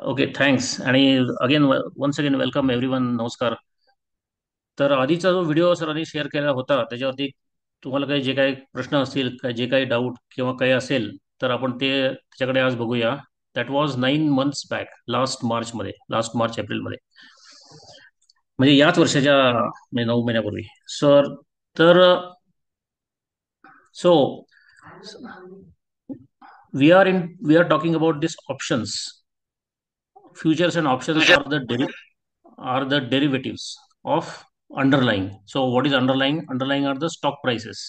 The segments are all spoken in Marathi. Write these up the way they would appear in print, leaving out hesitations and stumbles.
Okay, thanks. आणि again once again welcome everyone. नमस्कार. तर आधीचा जो व्हिडिओ सरांनी शेअर केला होता त्याच्यावरती तुम्हाला काही जे काही प्रश्न असतील, जे काही डाऊट किंवा काही असेल, तर आपण ते त्याच्याकडे आज बघूया. That was 9 months back, last March एप्रिलमध्ये, म्हणजे याच वर्षाच्या, म्हणजे 9 महिन्यापूर्वी. सर, तर so we are talking about this options. Futures and options are the derivatives of underlying. So what is underlying? Underlying are the stock prices,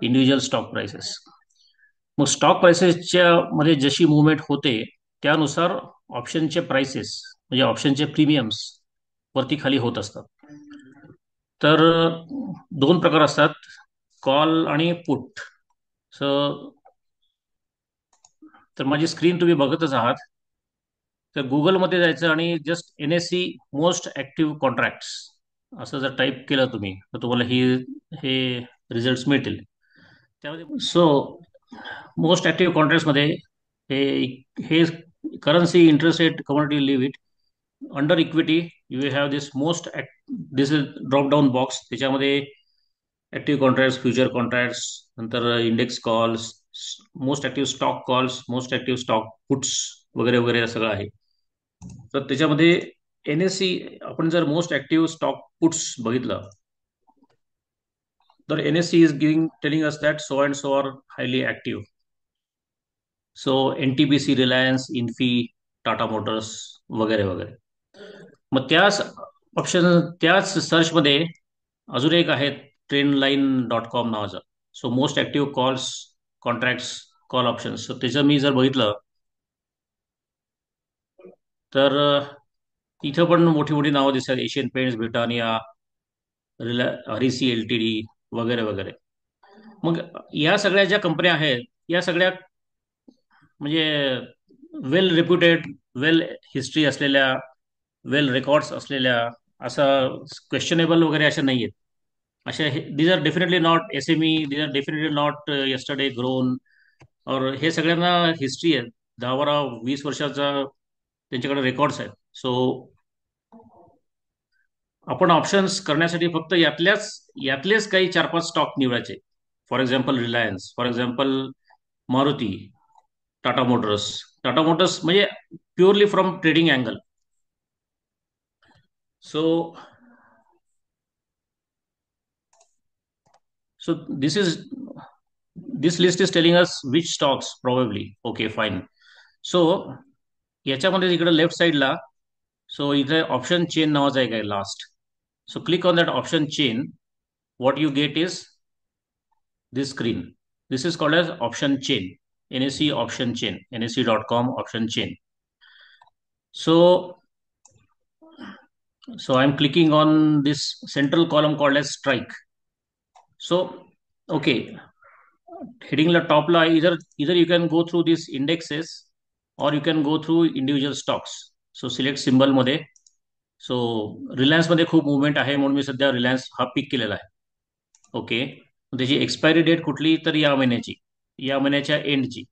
individual stock prices. मग स्टॉक प्राइसेसच्या मध्ये जशी मुवमेंट होते त्यानुसार ऑप्शनचे प्राइसेस, म्हणजे ऑप्शनचे प्रीमियम्स वरती खाली होत असतात. तर दोन प्रकार असतात, कॉल आणि पुट. सो तर माझी स्क्रीन तुम्ही बघतच आहात. तर गुगलमध्ये जायचं आणि just NSE most active contracts असं जर टाईप केलं तुम्ही, तर तुम्हाला हे रिझल्ट मिळतील. त्यामध्ये मोस्ट ऍक्टिव्ह कॉन्ट्रॅक्ट्समध्ये हे हे currency, interest rate, commodity, leave it. Under equity you have this is drop down box. त्याच्यामध्ये ऍक्टिव्ह कॉन्ट्रॅक्ट्स, फ्युचर कॉन्ट्रॅक्ट्स, नंतर index calls, most active stock calls, most active stock puts वगैरे वगैरे हे सगळं आहे. तर त्याच्यामध्ये NSE, आपण जर मोस्ट ऍक्टिव्ह स्टॉक पुट्स बघितलं, तर NSE is telling us that so and so are highly active. So NTPC, Reliance, Infy, Tata Motors वगैरे वगैरे. मग त्याच सर्चमध्ये अजून एक आहे, ट्रेंडलाईन.com नावाचं. So most active calls, contracts, call options. So त्याचं मी जर बघितलं, तर इथं पण मोठी मोठी नावं दिसतात: Asian paints, Britannia, REC LTD वगैरे वगैरे. मग या सगळ्या ज्या कंपन्या आहेत, या सगळ्या म्हणजे वेल रेप्युटेड, वेल हिस्ट्री असलेल्या, वेल रेकॉर्ड्स असलेल्या, असं क्वेश्चनेबल वगैरे अशा नाही आहेत. अशा these are definitely not SME, these are definitely not yesterday grown. और हे सगळ्यांना हिस्ट्री आहे, 10-12-20 वर्षाचा त्यांच्याकडे रेकॉर्ड्स आहेत. सो आपण ऑप्शन्स करण्यासाठी फक्त यातलेच काही 4-5 स्टॉक निवडायचे. For example Reliance, for example Maruti, Tata motors म्हणजे purely from trading angle. So so this list is telling us which stocks probably. Okay, fine. So याच्यामध्ये इकडे लेफ्ट साईडला, सो इथे ऑप्शन चेन नावाचा एक आहे last. So click on that option chain. what you get is this screen. This is called as option chain, NSE option chain, NSE.com option chain. So, so I'm clicking on this central column called as strike. So, okay, heading the top line, either you can go through these indexes or you can go through individual stocks. So select symbol मध्ये. सो रिलायन्स मध्ये खूप मुवमेंट आहे म्हणून मी सध्या रिलायन्स हा पिक केलेला आहे. ओके, त्याची एक्सपायरी डेट कुठली, तर या महिन्याची, या महिन्याच्या एंडची.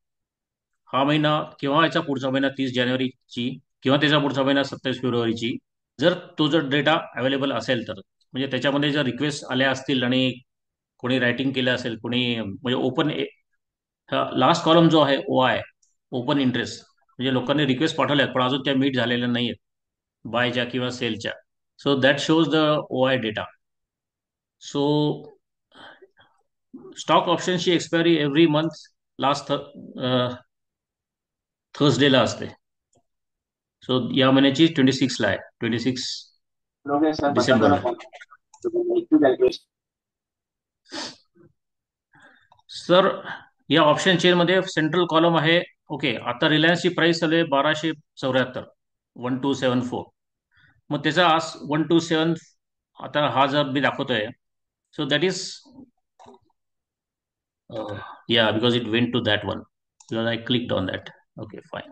हा महिना किंवा याचा पुढचा महिना 30 जानेवारीची, किंवा त्याचा पुढचा महिना 27 फेब्रुवारीची. जर तो जर डेटा अवेलेबल असेल तर, म्हणजे त्याच्यामध्ये जर रिक्वेस्ट आल्या असतील आणि कोणी रायटिंग केलं असेल, कोणी म्हणजे ओपन, लास्ट कॉलम जो आहे OI, ओपन इंटरेस्ट, म्हणजे लोकांनी रिक्वेस्ट पाठवल्यात पण अजून त्या मीट झालेल्या नाहीयेत, बायच्या किंवा सेलच्या. So that shows the OI data. So stock ऑप्शनची एक्सपायरी एव्हरी मंथ लास्ट थर्सडेला असते. सो या महिन्याची 26ला आहे, 26 डिसेंबरला. सर, या ऑप्शन चेन मध्ये सेंट्रल कॉलम आहे. ओके, आता रिलायन्सची प्राइस चालू आहे 1274, 1274. मग त्याचा आज 127, आता हा जर मी दाखवतोय, सो दॅट इज, या because it went to that one, because I clicked on that. Okay, fine.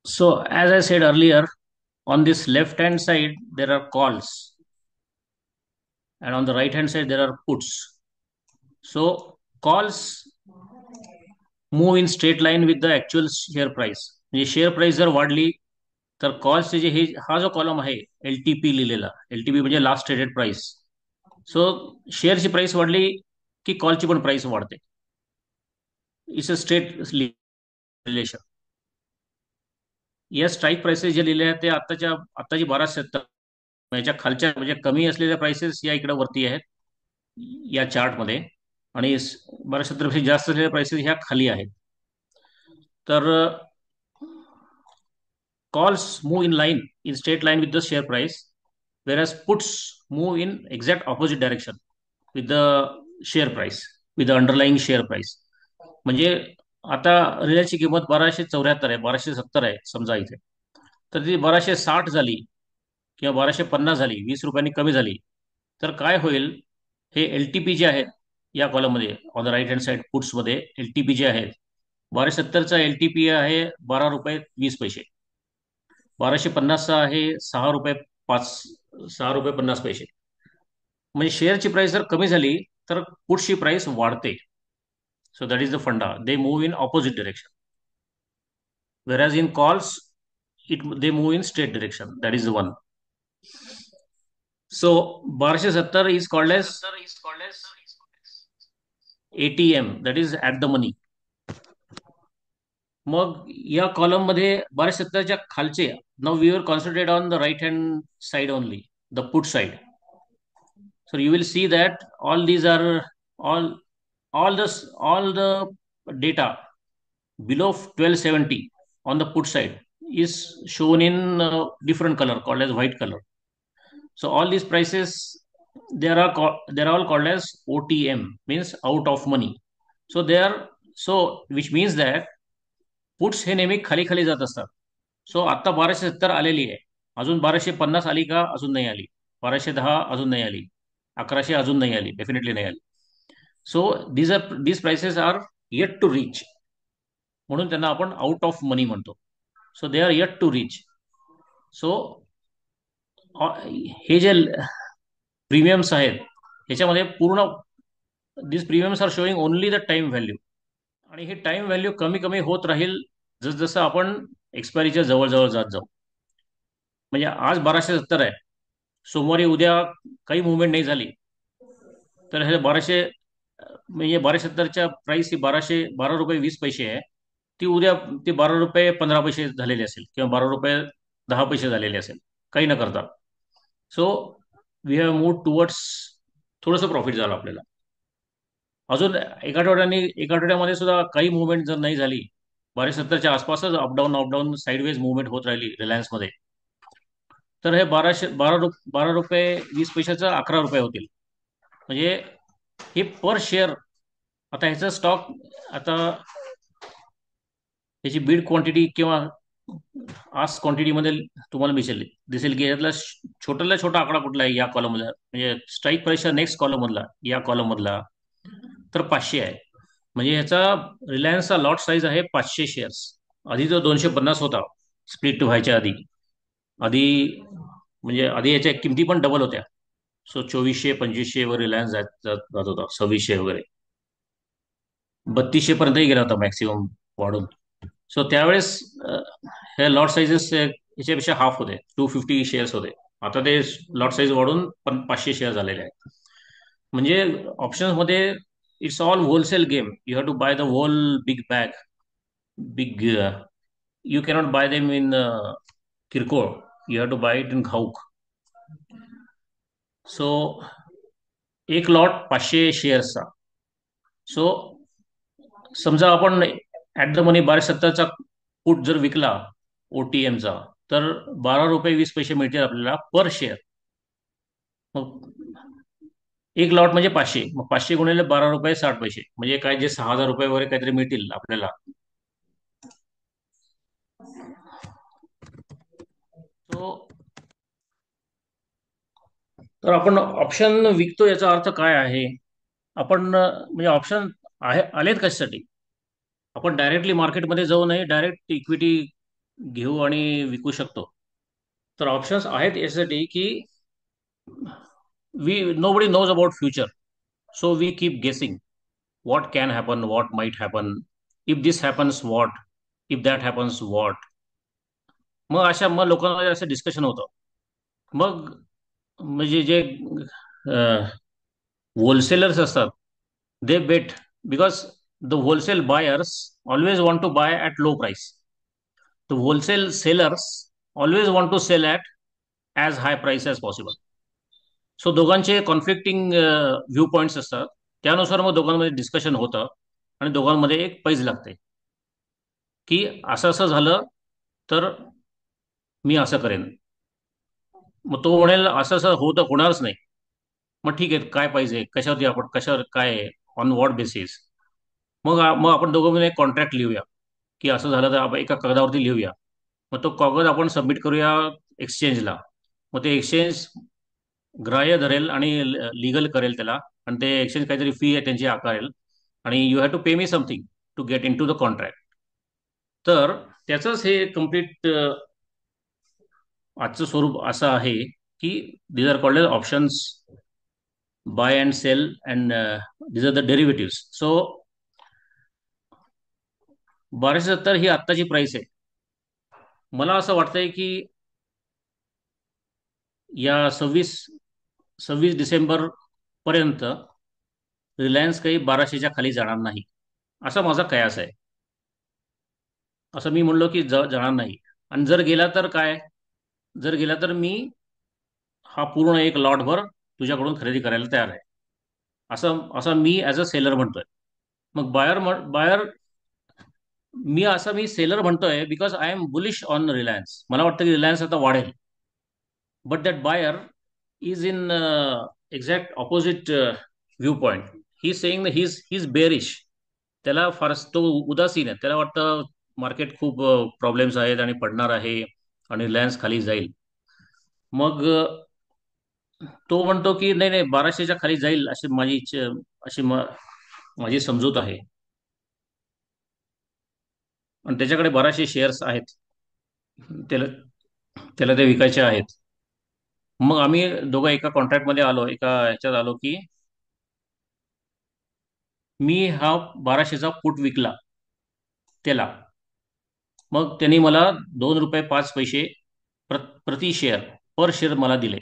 So as I said earlier, on this left hand side there are calls, and on the right hand side there are puts. So calls move in straight line with the actual share price. म्हणजे शेअर प्राइस जर वाढली तर कॉल्सचे जे हे हा जो कॉलम आहे एल टी पी लिहिलेला, एल टी पी म्हणजे लास्ट ट्रेडेड प्राइस. सो शेअरची प्राइस वाढली की कॉलची पण प्राइस वाढते. It's a straight relation. या स्ट्राईक प्राइसेस जे लिहिले आहेत ते आत्ताची 1270 याच्या खालच्या म्हणजे कमी असलेल्या प्राइसेस या इकडे वरती आहेत या चार्टमध्ये, आणि 1270 जास्त असलेल्या प्राइसेस ह्या खाली आहेत. तर calls move in line, in straight line with the share price, whereas puts move in exact opposite direction with the share price, with the underlying share price. म्हणजे आता रिलायन्सची किंमत 1274 आहे, 1270 आहे समजा इथे, तर ती 1260 झाली किंवा 1250 झाली, 20 रुपयांनी कमी झाली, तर काय होईल? हे एल टी पी जे आहेत या कॉलममध्ये on the right hand side पुट्समध्ये एल टी पी जे आहेत, 1270चा एल टी पी आहे 12 रुपये 20 पैसे, 1250चा आहे 6 रुपये 6 रुपये 50 पैसे. म्हणजे शेअरची प्राइस जर कमी झाली तर पुटची प्राइस वाढते. So that is the funda, they move in opposite direction, whereas in calls they move in straight direction. That is the one. So 1270 is called as ATM, that is at the money. मग या कॉलम मध्ये 1270च्या खालचे, now we are concentrate on the right hand side only, the put side. So you will see that all these are all all the data below 1270 on the put side is shown in different color called as white color. So all these prices, they are all called as OTM, means out of money. So they are, so which means that puts हे नेहमी खाली खाली जात असतात. सो आता 1270 आलेली आहे, अजून 1250 आली का? अजून नाही आली. 1210 अजून नाही आली. 1100 अजून नाही आली, डेफिनेटली नाही आली. So these prices are yet to reach, म्हणून त्यांना आपण आउट ऑफ मनी म्हणतो. So they are yet to reach. So हे जे प्रीमियम्स आहेत ह्याच्यामध्ये पूर्ण this premiums are showing only the time value, आणि हे टाइम व्हॅल्यू कमी कमी होत राहील जसजसं आपण एक्सपायरीच्या जवळ जात जाऊ. म्हणजे आज 1270 आहे, सोमवारी उद्या काही मुवमेंट नाही झाली तर हे 1200, म्हणजे 1270च्या प्राइस ही 12 रुपये 20 पैसे आहे, ती उद्या ती 12 रुपये 15 पैसे झालेली असेल किंवा 12 रुपये 10 पैसे झालेले असेल, काही न करता. So we have move towards, थोडंसं प्रॉफिट झालं आपल्याला. अजून एका आठवड्यामध्ये सुद्धा काही मुवमेंट जर नाही झाली, 1270च्या आसपासच अपडाऊन साईडवेज मुवमेंट होत राहिली रिलायन्समध्ये, तर हे 12 रुपये 20 पैशाचं 11 रुपये होतील. म्हणजे हे पर शेअर, आता ह्याचा स्टॉक, आता ह्याची बीड क्वांटिटी किंवा आस क्वांटिटीमध्ये तुम्हाला दिसेल की यातला छोट्याला छोटा आकडा कुठला आहे या कॉलम मधला, म्हणजे स्ट्राईक प्राइसच्या नेक्स्ट कॉलम मधला, या कॉलम मधला, तर 500 आहे. म्हणजे ह्याचा रिलायन्सचा लॉट साईज आहे 500 शेअर्स. आधी जो 250 होता स्प्लिट व्हायच्या आधी, आधी म्हणजे आधी याच्या किमती पण डबल होत्या. सो 2400 2500 वर रिलायन्स जात होता, 2600 वगैरे, 3200 पर्यंतही गेला होता मॅक्सिमम वाढून. सो त्यावेळेस हे लॉट साईजेस याच्यापेक्षा हाफ होते, 250 शेअर्स होते. आता ते लॉट साईज वाढून 500 शेअर झालेले आहेत. म्हणजे ऑप्शन्स मध्ये it's all wholesale game. You have to buy the whole big bag, big, you cannot buy them in किरकोळ, you have to buy it in घाऊक. सो एक लॉट 500 शेअर्सचा. सो समजा आपण ऍट द मनी 1270चा पुट जर विकला ओटीएमचा, तर 12 रुपये 20 पैसे मिळतील आपल्याला पर शेअर. मग एक लॉट म्हणजे 500, मग 500 गुणिले 12 रुपये 60 पैसे, म्हणजे काय, जे 6000 रुपये वगैरे काहीतरी मिळतील आपल्याला. तो तर आपण ऑप्शन विकतो याचा अर्थ काय आहे? आपण म्हणजे ऑप्शन आहे आलेत कशासाठी? आपण डायरेक्टली मार्केटमध्ये जाऊ नये, डायरेक्ट इक्विटी घेऊ आणि विकू शकतो. तर ऑप्शन्स आहेत यासाठी की we nobody knows about future, so we keep guessing what can happen, what might happen, if this happens what, if that happens what. मग लोकांमध्ये असं डिस्कशन होतं. मग म्हणजे जे होलसेलर्स असतात, they bet, because the wholesale buyers always want to buy at low price, the wholesale sellers always want to sell at as high price as possible. So दोघांचे कॉन्फ्लिक्टिंग व्ह्यू पॉईंट्स असतात. त्यानुसार मग दोघांमध्ये डिस्कशन होतं आणि दोघांमध्ये एक पैज लागते की असं असं झालं तर मी असं करेन. मग तो म्हणेल असं असं होतं होणारच नाही. मग ठीक आहे, काय पाहिजे, कशावरती, आपण कशावर काय, ऑन व्हॉट बेसिस. मग आपण दोघं मिळून एक कॉन्ट्रॅक्ट लिहूया की असं झालं तर आपण एका कागदावरती लिहूया. मग तो कागद आपण सबमिट करूया एक्सचेंजला. मग ते एक्सचेंज ग्राह्य धरेल आणि लिगल करेल त्याला. आणि ते एक्सचेंज काहीतरी फी आहे त्यांची आकारेल. आणि you have to pay me something to get into the contract. तर त्याचंच हे कम्प्लीट आजचं स्वरूप असं आहे की these are called options, buy and sell, and these are the derivative. So 1270 ही आत्ताची प्राइस आहे. मला असं वाटतंय की या 26 डिसेंबर पर्यंत रिलायन्स काही 1200च्या खाली जाणार नाही, असा माझा कयास आहे. असं मी म्हणलो की जाणार नाही. आणि जर गेला तर काय, जर गेला तर मी हा पूर्ण एक लॉटभर तुझ्याकडून खरेदी करायला तयार आहे, असं असं मी ॲज अ सेलर म्हणतोय. मग बायर, मी सेलर म्हणतोय because I am bullish on Reliance. मला वाटतं की रिलायन्स आता वाढेल. But that buyer is in exact opposite view point. He saying he is bearish. त्याला फारच तो उदासीन आहे. त्याला वाटतं मार्केट खूप प्रॉब्लेम्स आहेत आणि पडणार आहे आणि रिलायन्स खाली जाईल. मग तो म्हणतो की नाही नाही, 1200च्या खाली जाईल अशी माझी इच्छा, अशी माझी समजूत आहे. आणि त्याच्याकडे 1200 शेअर्स आहेत. त्याला त्याला ते विकायचे आहेत. मग आम्ही दोघं एका कॉन्ट्रॅक्टमध्ये आलो, एका ह्याच्यात आलो की मी हा 1200चा पुट विकला त्याला. मग त्यांनी मला $2.05 प्रति शेअर, पर शेअर मला दिले.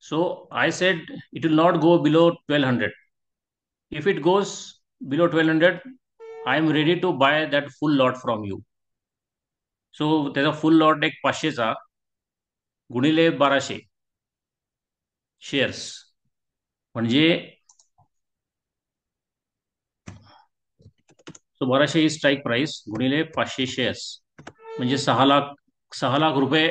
So I said it will not go below 1200. If it goes below 1200, I am ready to buy that full lot from you. So त्याचा फुल लॉट एक 500चा गुणिले 1200 शेअर्स, म्हणजे सो 1200 ही स्ट्राईक प्राइस गुणिले 500 शेअर्स, म्हणजे 6 लाख. 6 लाख रुपये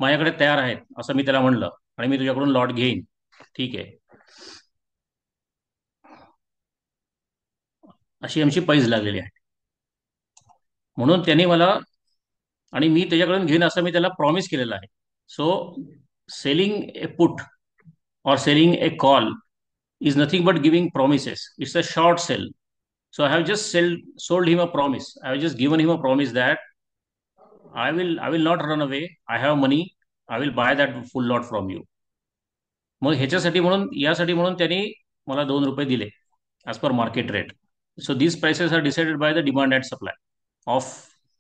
माझ्याकडे तयार आहेत असं मी त्याला म्हणलं. आणि मी तुझ्याकडून लॉट घेईन. ठीक आहे, अशी आमची पैज लागलेली आहे. म्हणून त्याने मला, आणि मी त्याच्याकडून घेईन असं मी त्याला प्रॉमिस केलेलं आहे. So selling A put or selling a call is nothing but giving promises. It's a short sell. So I have just sold him a promise. I have just given him a promise that I will not run away. I have money. I will buy that full lot from you. मग ह्याच्यासाठी म्हणून, यासाठी म्हणून त्यांनी मला $2 दिले as per market rate. So these prices are decided by the demand and supply of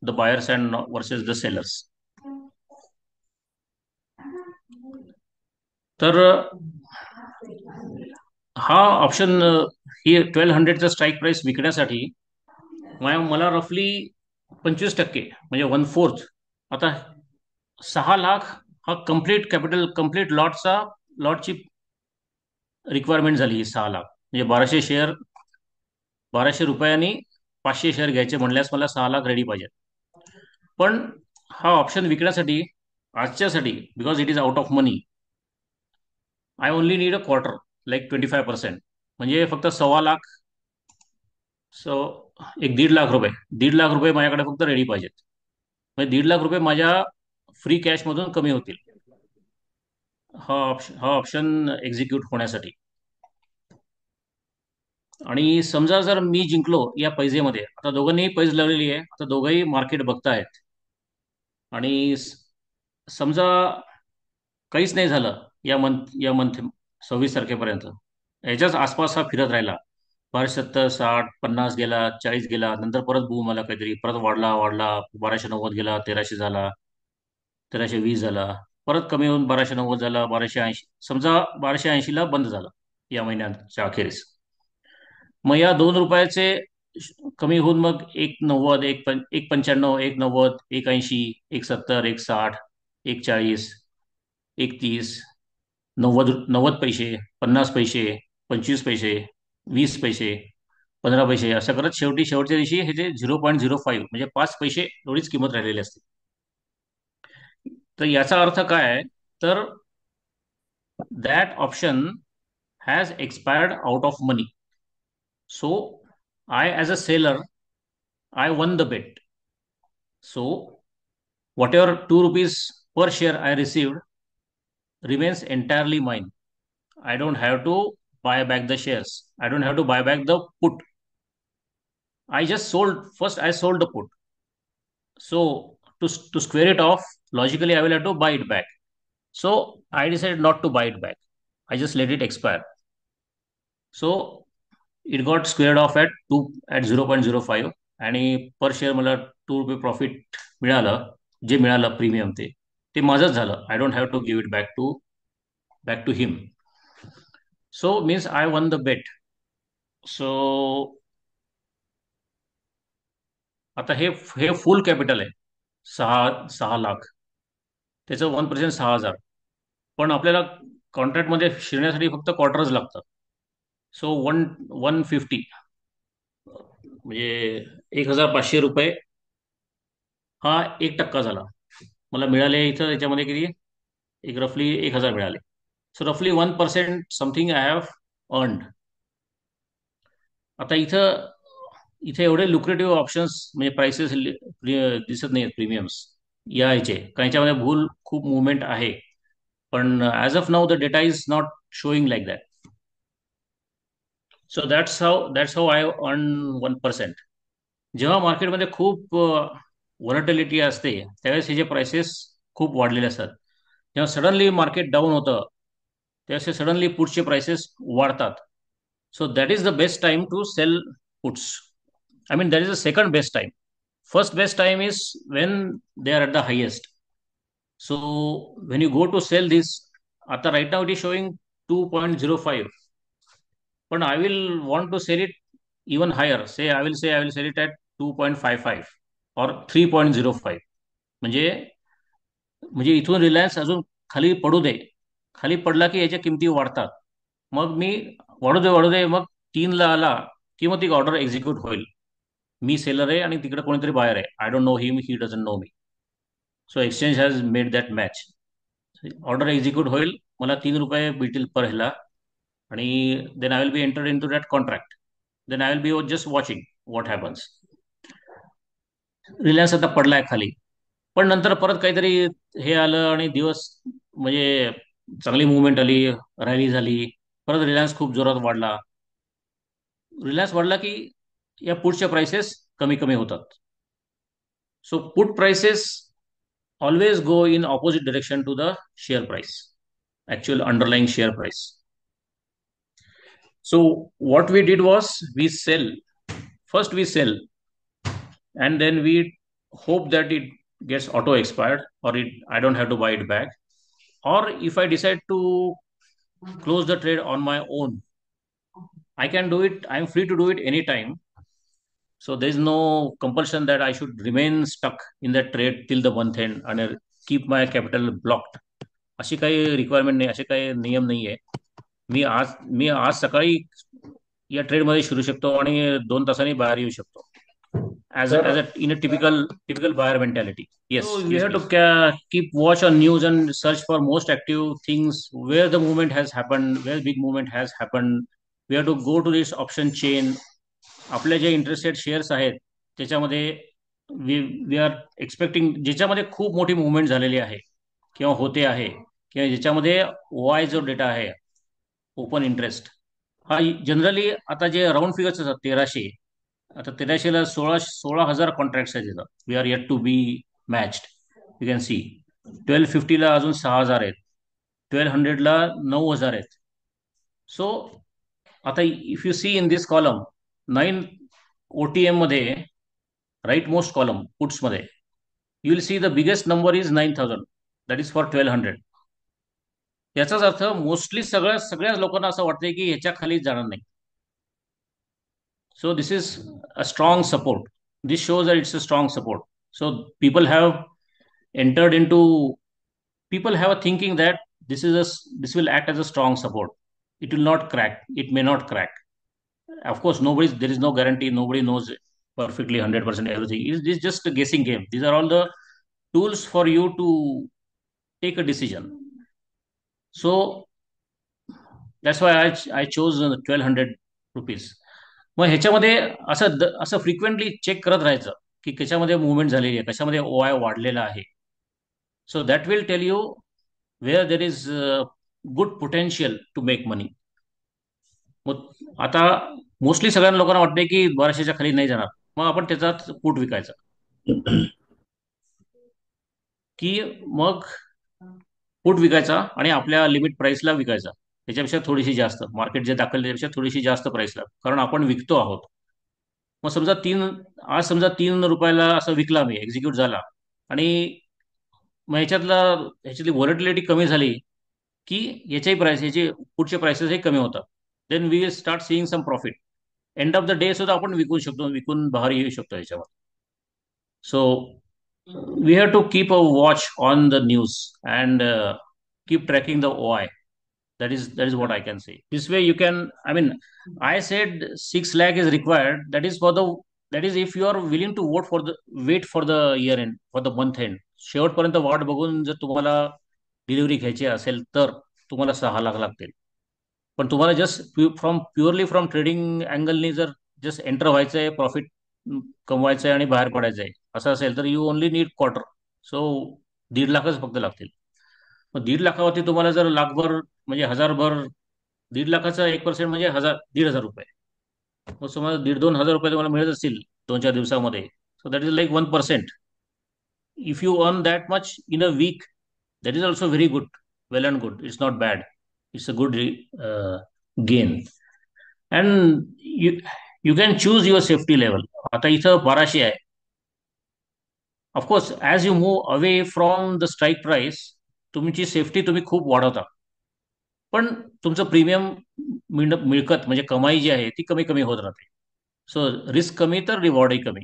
the buyers and versus the sellers. तर हा ऑप्शन, ही 1200चा स्ट्राईक प्राइस विकण्यासाठी मला रफली 25%, म्हणजे 1/4, आता 6 लाख हा कम्प्लीट कॅपिटल, कम्प्लीट लॉटची रिक्वायरमेंट झाली. ही 6 लाख म्हणजे 1200 शेअर, 1200 रुपयांनी 500 शेअर घ्यायचे म्हणल्यास मला 6 लाख रेडी पाहिजेत. पण हा ऑप्शन विकण्यासाठी आजच्यासाठी, because it is out of money, I only need a quarter, like 25%, म्हणजे फक्त 1.25 लाख. सो एक 1.5 लाख रुपये, 1.5 लाख रुपये माझ्याकडे फक्त रेडी पाहिजेत. म्हणजे 1.5 लाख रुपये माझ्या फ्री कॅशमधून कमी होतील हा ऑप्शन एक्झिक्यूट होण्यासाठी. आणि समजा जर मी जिंकलो या पैजेमध्ये, आता दोघांनीही पैज लावलेली आहे, आता दोघंही मार्केट बघतायत, आणि समजा काहीच नाही झालं या मंथ 26 तारखेपर्यंत, याच्याच आसपास हा फिरत राहिला, 1270, 60, 50 गेला, 40 गेला, नंतर परत बूम आला काहीतरी, परत वाढला वाढला, 1290 गेला, 1300 झाला, 1320 झाला, परत कमी होऊन 1290 झाला, 1280, समजा 1280ला बंद झालं या महिन्याच्या अखेरीस. मग या ₹2 कमी होऊन मग 190, 195, 190, 180, 170, 160, 140, 130, 90 पैसे, 50 पैसे, 25 पैसे, 20 पैसे, 15 पैसे, असं करत शेवटच्या दिवशी हे जे 0.05 म्हणजे 5 पैसे एवढीच किंमत राहिलेली असते. तर याचा अर्थ काय आहे, तर that option has expired out of money. So I as a seller, I won the bet. So whatever ₹2 per share I received remains entirely mine. I don't have to buy back the shares. I don't have to buy back the put. I just sold first. I sold the put. So to square it off, logically I will have to buy it back. So I decided not to buy it back. I just let it expire. So it got squared off at 0.05, आणि पर शेअर मला ₹2 प्रॉफिट मिळालं. जे मिळालं प्रीमियम ते ते माझंच झालं. I don't have to give it back to him. So means I won the bet. So आता हे हे फुल कॅपिटल आहे, 6 लाख. त्याचं 1% 6,000. पण आपल्याला कॉन्ट्रॅक्टमध्ये शिरण्यासाठी फक्त क्वार्टर्स लागतं. सो 150 म्हणजे ₹1,500 हा 1% झाला. मला मिळाले इथं याच्यामध्ये किती, एक रफली 1,000 मिळाले. सो रफली 1% समथिंग आय हॅव अर्नड. आता इथं इथे एवढे लुक्रेटिव्ह ऑप्शन्स म्हणजे प्राइसेस दिसत नाहीत प्रीमियम्स या ह्याचे, कारण याच्यामध्ये भूल खूप मुवमेंट आहे. पण as of now the data is not showing like that. So that's how I earn 1%. जेव्हा मार्केटमध्ये खूप व्हॉलटिलिटी असते, त्यावेळेस हे जे प्राइसेस खूप वाढलेले असतात. जेव्हा सडनली मार्केट डाऊन होतं, त्यावेळेस सडनली पुटचे प्राइसेस वाढतात. So that is the best time to sell puts. I mean, that is the second best time. First best time is when they are at the highest. So when you go to sell this, at right now it is showing 2.05. But I will want to sell it even higher. I will sell it at 2.55 or 3.05. म्हणजे म्हणजे इथून रिलायन्स अजून खाली पडू दे. खाली पडला की याच्या किमती वाढतात. मग मी वाढू दे मग 3ला आला की मग ती ऑर्डर एक्झिक्यूट होईल. मी सेलर आहे आणि तिकडे कोणीतरी बायर आहे. I don't know him, he doesn't know me. So exchange has made that match. Order execute होईल, मला ₹3 भेटतील पर ह्याला, आणि then I will be entered into that contract. Then I will be just watching what happens. Reliance आता पडलाय खाली, पण नंतर परत काहीतरी हे आलं आणि दिवस म्हणजे चांगली मुवमेंट आली, रॅली झाली, परत रिलायन्स खूप जोरात वाढला. रिलायन्स वाढला की या पुढच्या प्राइसेस कमी कमी होतात. So put prices always go in opposite direction to the share price, actual underlying share price. So what we did was we sell, and then we hope that it gets auto expired, or I don't have to buy it back. Or if I decide to close the trade on my own, I can do it. I'm free to do it anytime. So there is no compulsion that I should remain stuck in that trade till the month end and keep my capital blocked. अशी काही रिक्वायरमेंट नाही, असे काही नियम नाही आहे. मी आज सकाळी या ट्रेडमध्ये शिरू शकतो आणि 2 तासांनी बाहेर येऊ शकतो. As a in a typical buyer mentality. Yes, we have to keep watch on news and search for most active things where the movement has happen, where big movement has happen. We have to go to this option chain. आपले जे इंटरेस्टेड शेअर्स आहेत त्याच्यामध्ये वी वी आर एक्सपेक्टिंग, ज्याच्यामध्ये खूप मोठी मुवमेंट झालेली आहे किंवा होते आहे, किंवा ज्याच्यामध्ये वाय जो डेटा आहे, ओपन इंटरेस्ट, हा जनरली आता जे राऊंड फिगर्स असतात 1300, आता 1300ला 16,000 कॉन्ट्रॅक्ट्स आहेत तिथं. We are yet to be matched. You can see 1250ला अजून 6,000 आहेत. 1200ला 9,000 आहेत. सो आता if you see in this column 9 OTM मध्ये, राईट मोस्ट कॉलम पुट्समध्ये, you will see the biggest number is 9,000. That is for 1200. याचाच अर्थ मोस्टली सगळ्याच लोकांना असं वाटतंय की ह्याच्या खाली जाणार नाही. So this is a strong support. This shows that it's a strong support. So entered into people have a thinking that this will act as a strong support. It will not crack. It may not crack. Of course, there is no guarantee. Nobody knows perfectly 100% everything. It's just a guessing game. These are all the tools for you to take a decision. So that's why I chose 1,200 rupees. मग ह्याच्यामध्ये असं फ्रिक्वेंटली चेक करत राहायचं की कशामध्ये मुवमेंट झालेली आहे, कशामध्ये OI वाढलेला आहे. So that will tell you where there is good potential to make money. मग आता मोस्टली सगळ्या लोकांना वाटते की 1200च्या खाली नाही जाणार, मग आपण त्याचा पुट विकायचा. की मग पुट विकायचा आणि आपल्या लिमिट प्राइसला विकायचा, त्याच्यापेक्षा थोडीशी जास्त, मार्केट जे दाखल त्याच्यापेक्षा थोडीशी जास्त प्राइसला, कारण आपण विकतो आहोत. मग समजा 3 रुपयाला असं विकला मी, एक्झिक्यूट झाला, आणि मग ह्याच्यातली व्हॉलेटिलिटी कमी झाली की याचे पुढचे प्राइसेसही कमी होतात. Then we will start seeing some profit. End of the day सुद्धा आपण विकू शकतो, विकून बाहेर येऊ शकतो याच्यावर. So we have to keep a watch on the news and keep tracking the OI. That is what I can say. This way you can, I mean, I said 6 lakh is required. That is if you are willing to wait for the year end, for the month end. शेवटपर्यंत वाट बघून जर तुम्हाला डिलिव्हरी घ्यायची असेल तर तुम्हाला 6 लाख लागतील. पण तुम्हाला जस्ट प्युअरली फ्रॉम ट्रेडिंग अँगलनी जर जस्ट एंटर व्हायचंय, प्रॉफिट कमवायचंय आणि बाहेर पडायचंय असं असेल तर you only need quarter. So 1.5 लाखच फक्त लागतील. मग 1.5 लाखावरती तुम्हाला जर लाखभर म्हणजे हजारभर, 1.5 लाखाचा 1% म्हणजे 1,500 रुपये. मग तुम्हाला 1,500-2,000 रुपये तुम्हाला मिळत असतील 2-4 दिवसामध्ये. So that is like 1%. If you earn that much in a week, that is also very good, well and good, it's not bad, it's a good gain. And you can choose your safety level. आता इथं 1200 आहे. Of course as you move away from the strike price, तुमची सेफ्टी तुम्ही खूप वाढवता, पण तुमचं प्रीमियम मिळकत म्हणजे कमाई जी आहे ती कमी कमी होत राहते. सो रिस्क कमी तर रिवॉर्डही कमी.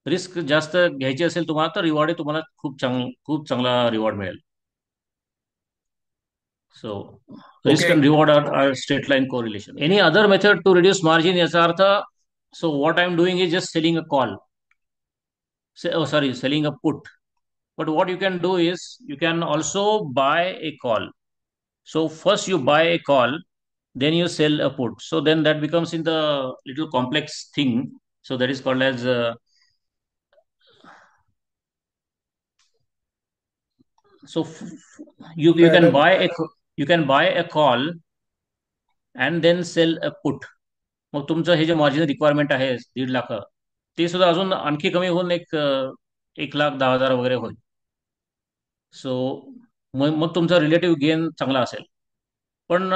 रिस्क जास्त घ्यायची असेल तुम्हाला तर रिवॉर्डही तुम्हाला खूप चांगला रिवॉर्ड मिळेल. So risk Okay. and reward are straight line correlation. Any other method to reduce margin yacha artha? So what I'm doing is just selling a call. Selling a put. But what you can do is you can also buy a call. So first you buy a call, then you sell a put. So then that becomes in the little complex thing. So that is called as so you can Madam, buy a call and then sell a put. मग तुमचं हे जे मार्जिनल रिक्वायरमेंट आहे 1.5 लाख, ते सुद्धा अजून आणखी कमी होऊन 1,10,000 वगैरे होईल. सो मग तुमचा रिलेटिव्ह गेन चांगला असेल. पण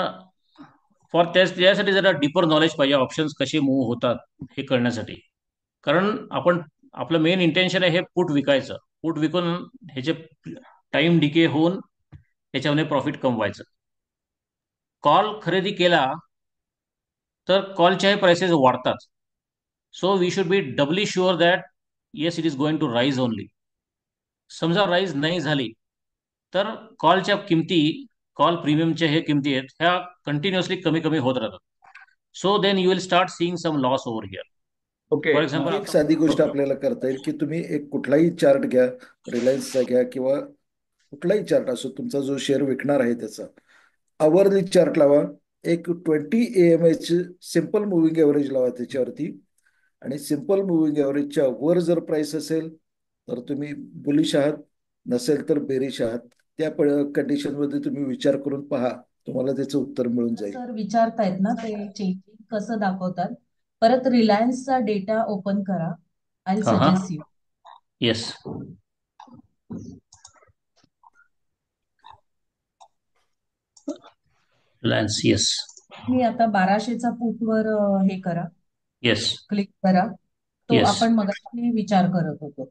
त्यासाठी जरा डीपर नॉलेज पाहिजे, ऑप्शन्स कसे मूव्ह होतात हे कळण्यासाठी. कारण आपलं मेन इंटेन्शन आहे हे पुट विकायचं. पुट विकून ह्याचे टाइम डिके होऊन ह्याच्यामध्ये प्रॉफिट कमवायचं. कॉल खरेदी केला तर कॉलच्याही प्राइसेस वाढतात. So we should be doubly sure that yes it is going to rise only. समजा राईज नाही झाली तर कॉल प्रीमियमच्या हे किमती आहेत ह्या कंटिन्युअसली कमी कमी होत राहतात. So then you will start seeing some loss over here. Okay. For example एक आता साधी गोष्ट आपल्याला करता येईल की तुम्ही एक कुठलाही चार्ट घ्या, रिलायन्सचा घ्या किंवा कुठलाही चार्ट असो, तुमचा जो शेअर विकणार आहे त्याचा आवरली चार्ट लावा. एक 20 AMA सिम्पल मुव्हिंग एव्हरेज लावा त्याच्यावरती, आणि सिम्पल मुव्हिंग एव्हरेजच्या वर जर प्राइस असेल तर तुम्ही बुलिश आहात, नसेल तर बेरिश आहात. त्या कंडिशनमध्ये तुम्ही विचार करून पहा तुम्हाला त्याचं उत्तर मिळून जाईल. सर विचारतायत ना ते चेंजिंग कसं दाखवतात. परत रिलायन्सचा डेटा ओपन करा. आय हाँ हाँ. Suggest you. Yes. Reliance. Yes. मी आता 1200चा पुटवर हे करा, यस. क्लिक करा. तो यस. आपण मगाशी विचार करत होतो.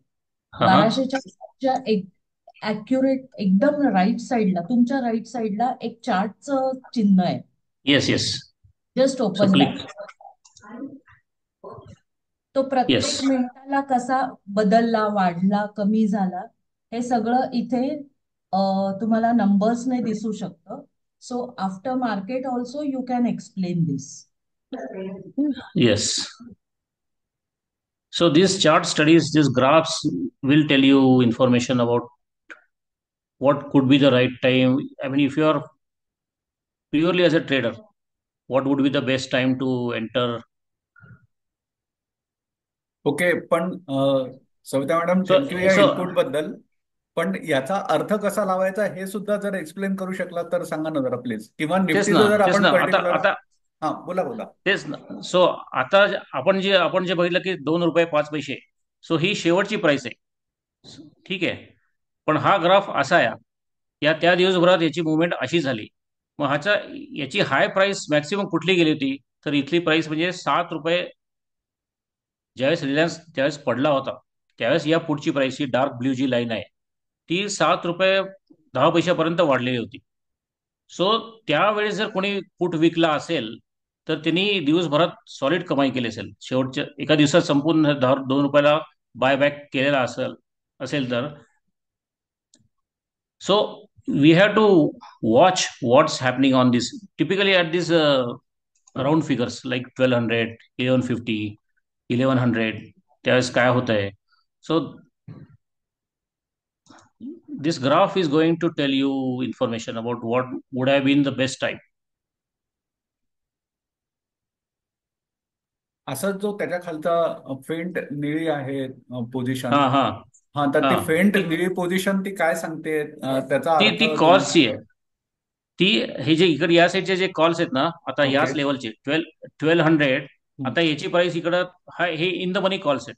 हाँ हाँ. 1200च्या एक ऍक्युरेट एकदम राईट साईडला, तुमच्या राईट साईडला एक चार्टचं चिन्ह आहे. Yes. Yes. Just so open click. That. तो यस. प्रत्येक मिनिटाला कसा बदलला, वाढला, कमी झाला, हे सगळं इथे तुम्हाला नंबर्सने दिसू शकतं. So after market also you can explain this. Yes. So these chart studies, these graphs will tell you information about what could be the right time. I mean, if you are purely as a trader, what would be the best time to enter? Okay. पण सविता मॅडम, So, थँक्यू या so इनपुट बद्दल. पण याचा अर्थ कसा लावायचा हे सुद्धा जर एक्सप्लेन करू शकला तर सांगा ना जरा प्लीज. किंवा तेच ना, निफ्टीचं जर तेच आपण ना. आता पर्टिक्युलर. आता हा, बोला बोला. तेच ना. सो आता आपण जे बघितलं की ₹2.05. सो ही शेवटची प्राइस आहे. ठीक आहे. पण हा ग्राफ असा आहे, त्या दिवसभरात याची मुवमेंट अशी झाली. मग याची हाय प्राइस मॅक्सिमम कुठली गेली होती, तर इथली प्राइस म्हणजे ₹7. ज्यावेळेस रिलायन्स त्यावेळेस पडला होता, त्यावेळेस या पुढची प्राइस ही डार्क ब्ल्यू जी लाईन आहे, ती ₹7.10 वाढलेली होती. सो त्यावेळेस जर कोणी पुट विकला असेल, तर त्यांनी दिवसभरात सॉलिड कमाई केली असेल. शेवटच्या एका दिवसात संपूर्ण ₹2 बाय बॅक केलेला असेल तर. So we have to watch what's happening on this. Typically at this round figures like 1200, 1150, 1100, त्यावेळेस काय होत आहे. So this graph is going to tell you information about what would have been the best time. असा जो त्याच्या खालचा फेंट निळी आहे पोझिशन. हा हा. हा, तर हा. ती फेंट ती निळी पोझिशन ती काय सांगते, त्याचा ती अर्थ ती तुम्ही. कॉल्सची आहे. ती हे जे इकडे या साईडचे जे कॉल्स आहेत ना, आता ओके. याच लेवलचे 1200. आता याची प्राइस इकडं हे इन द मनी कॉल्स आहेत.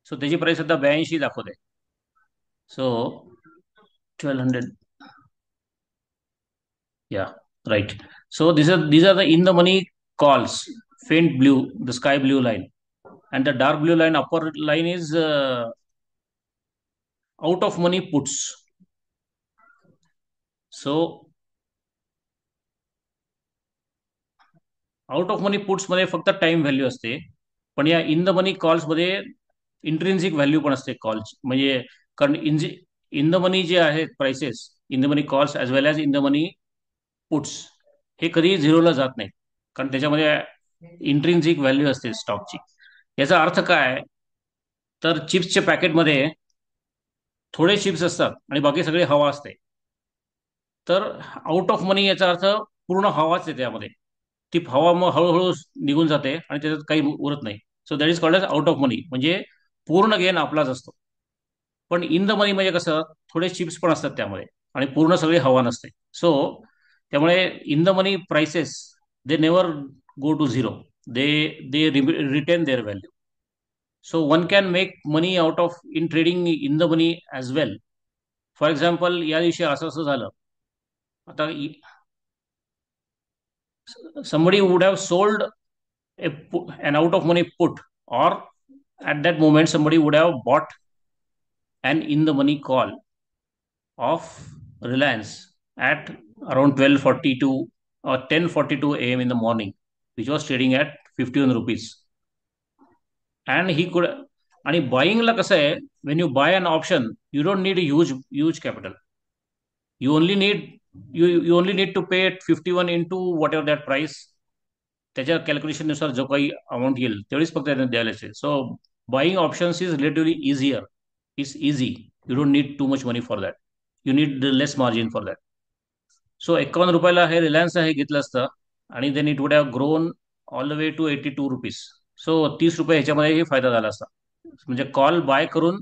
सो त्याची प्राइस आता 82 दाखवते. So 1200. Yeah, right. So these are the in the money calls, faint blue, the sky blue line, and the dark blue line, upper line is out of money puts. So out of money puts मध्ये फक्त टाइम व्हॅल्यू असते, पण या इन द मनी कॉल्स मध्ये इंट्रिन्सिक व्हॅल्यू पण असते कॉल्स. म्हणजे कारण इन द मनी जे आहेत prices, in the money calls as well as in the money puts, हे कधी झिरोला जात नाहीत, कारण त्याच्यामध्ये इंट्रिन्सिक व्हॅल्यू असते स्टॉकची. याचा अर्थ काय, तर चिप्सच्या पॅकेटमध्ये थोडे चिप्स असतात आणि बाकी सगळे हवा असते. तर आउट ऑफ मनी याचा अर्थ पूर्ण हवाच आहे त्यामध्ये. ती हवा मग हळूहळू निघून जाते आणि त्याच्यात काही उरत नाही. So that is called as out of money, म्हणजे पूर्ण गेन आपलाच असतो. पण इन द मनी म्हणजे कसं, थोडे चिप्स पण असतात त्यामध्ये आणि पूर्ण सगळी हवा नसते. सो त्यामुळे in the money prices, they never go to zero. They they retain their value. So one can make money out of in trading in the money as well. For example या दिवशी असं असं झालं. आता somebody would have sold an out of money put, or at that moment somebody would have bought an in the money call of Reliance at around 12:42 or 10:42 a.m. in the morning, which was trading at 51 rupees. And he could, आणि बाईंगला कसं आहे, when you buy an option you don't need a huge capital. You only need you only need to pay 51 into whatever that price, त्याच्या कॅल्क्युलेशननुसार जो काही अमाऊंट येईल तेवढीच फक्त त्यांना द्यायला लागते. So buying options is relatively easier, is easy. You don't need too much money for that. You need less margin for that. So ₹51 हे रिलायन्स हे घेतलं असतं आणि then it would have grown all the way to ₹82. सो ₹30 ह्याच्यामध्येही फायदा झाला असता. म्हणजे कॉल बाय करून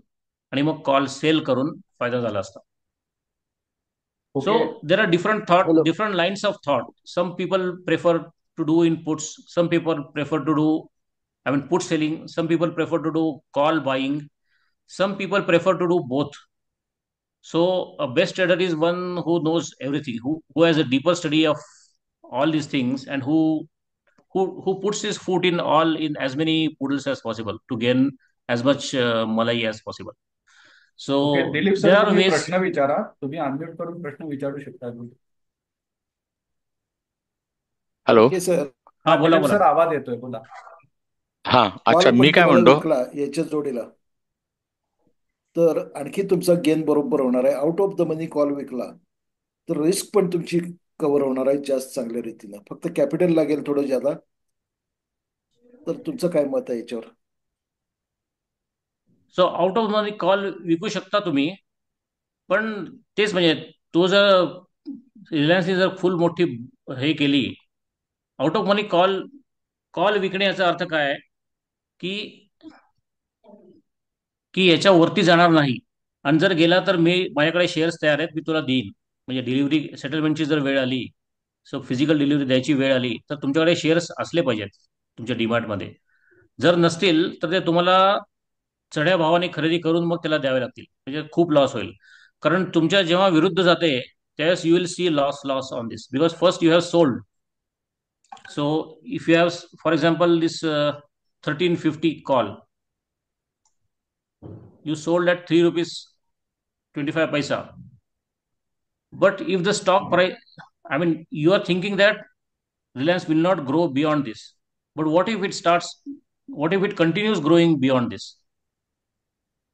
आणि मग कॉल सेल करून फायदा झाला असता. Okay. So there are hello. different lines of thought. Some people prefer to do inputs. Some people prefer to do, I mean, put selling. Some people prefer to do call buying. Some people prefer to do both. So a best trader is one who knows everything, who has a deeper study of all these things, and who puts his foot in all in as many poodles as possible to gain as much malai as possible. Okay, So Dilip there sir are तुम्ही ways. प्रश्न विचारा. तुम्ही अनम्यूट करून प्रश्न विचारू शकता. हॅलो. Okay sir. हा, बोला दिलीप बोला. सर आवाज येतोय, बोला. हा, अच्छा, कॉल मी पण काय तुम्हाला म्हणतो, विकला याच्या जोडीला तर आणखी तुमचा गेन बरोबर होणार आहे. Out of the money call विकला तर रिस्क पण तुमची कव्हर होणार आहे जास्त चांगल्या रीतीनं. फक्त कॅपिटल लागेल थोडं ज्यादा. तर तुमचं काय मत आहे याच्यावर? So out of money call विकू शकता तुम्ही, पण तेच म्हणजे तो जर रिलायन्सने जर फुल मोठी हे केली, out of money call call विकणे याचा अर्थ काय आहे, की की याच्या वरती जाणार नाही. आणि जर गेला तर माझ्याकडे शेअर्स तयार आहेत, मी तुला देईन. म्हणजे डिलिव्हरी सेटलमेंटची जर वेळ आली, सो फिजिकल डिलिव्हरी द्यायची वेळ आली, तर तुमच्याकडे शेअर्स असले पाहिजेत तुमच्या डीमार्टमध्ये. जर नसतील तर ते तुम्हाला चढ्या भावाने खरेदी करून मग त्याला द्यावे लागतील, म्हणजे खूप लॉस होईल. कारण तुमच्या जेव्हा विरुद्ध जाते त्यावेळेस you will C loss loss on this, because first you have sold. So if you have, for example, this 1350 call, you sold at 3 rupees 25 paisa. But if the stock price, I mean, you are thinking that Reliance will not grow beyond this. But what if it starts, what if it continues growing beyond this?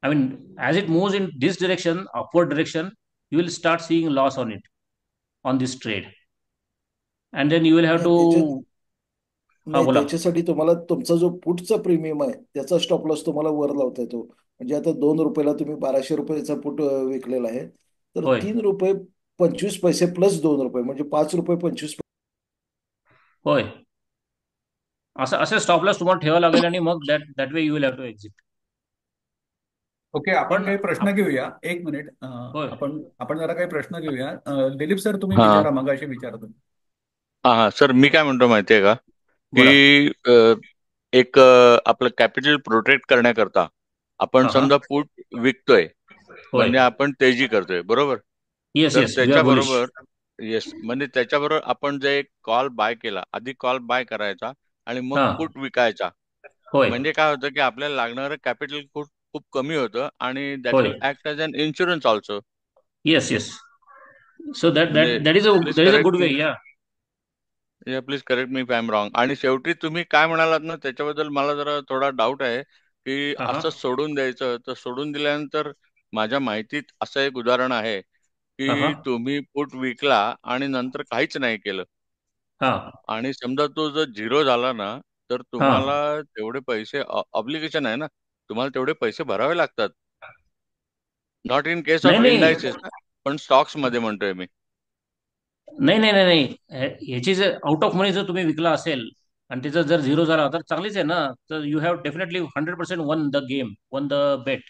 I mean, as it moves in this direction, upward direction, you will start seeing loss on it, on this trade. And then you will have नाही त्याच्यात to, ha, नाही bola. त्याच्यासाठी तुम्हाला तुमचा जो पुटचा प्रीमियम आहे त्याचा स्टॉप लॉस तुम्हाला वर लावता येतो. म्हणजे आता 2 रुपयाला तुम्ही 1200 रुपयाचा पुट विकलेला आहे तर होय 3 रुपये 25 पैसे प्लस 2 रुपये म्हणजे 5 रुपये 25 पैसे. होय असं असं स्टॉप लॉस तुम्हाला ठेवावं लागेल, आणि मग that way you will have to exit. Okay, आपण पण काही प्रश्न घेऊया. एक मिनिट. होय आपण आपण जरा काही प्रश्न घेऊया. दिलीप सर तुम्ही हा विचारा, मगाशी विचारा तुम्ही. हा हा सर, मी काय म्हणतो माहितीये का, बोला. की एक आपलं कॅपिटल प्रोटेक्ट करण्याकरता आपण हा हा. समजा पूट विकतोय, होय. म्हणजे आपण तेजी करतोय, बरोबर. येस तर येस, वी आर बुलिश. त्याच्याबरोबर येस, म्हणजे त्याच्याबरोबर आपण जे एक कॉल बाय केला, आधी कॉल बाय करायचा आणि मग हा. पुट विकायचा. होय म्हणजे काय होतं की आपल्याला लागणारं कॅपिटल खूप खूप कमी होतं, आणि दॅट होय. Will act as an insurance also. Yes yes. So that म्हणजे that that is a please that is a correct good way, मी, या. Please correct me if I am wrong. आणि शेवटी तुम्ही काय म्हणालात ना, त्याच्याबद्दल मला जरा थोडा डाऊट आहे, की हा हा. असं सोडून द्यायचं. तर सोडून दिल्यानंतर माझ्या माहितीत असं एक उदाहरण आहे, हा हा. की तुम्ही पुट विकला आणि नंतर काहीच नाही केलं, हा आणि समजा तो जर झिरो झाला ना, तर हा. तुम्हाला तेवढे पैसे, ऑब्लिगेशन आहे ना, तुम्हाला तेवढे पैसे भरावे लागतात. नॉट इन केस नाही ऑफ नाही इंडायसेस, पण स्टॉक्स मध्ये म्हणतोय मी. नाही नाही नाही नाही, ह्याची जर आउट ऑफ मनी जर तुम्ही विकला असेल आणि त्याचा जर झिरो झाला तर चांगलीच आहे ना. तर you have definitely 100% won the game, won the bet.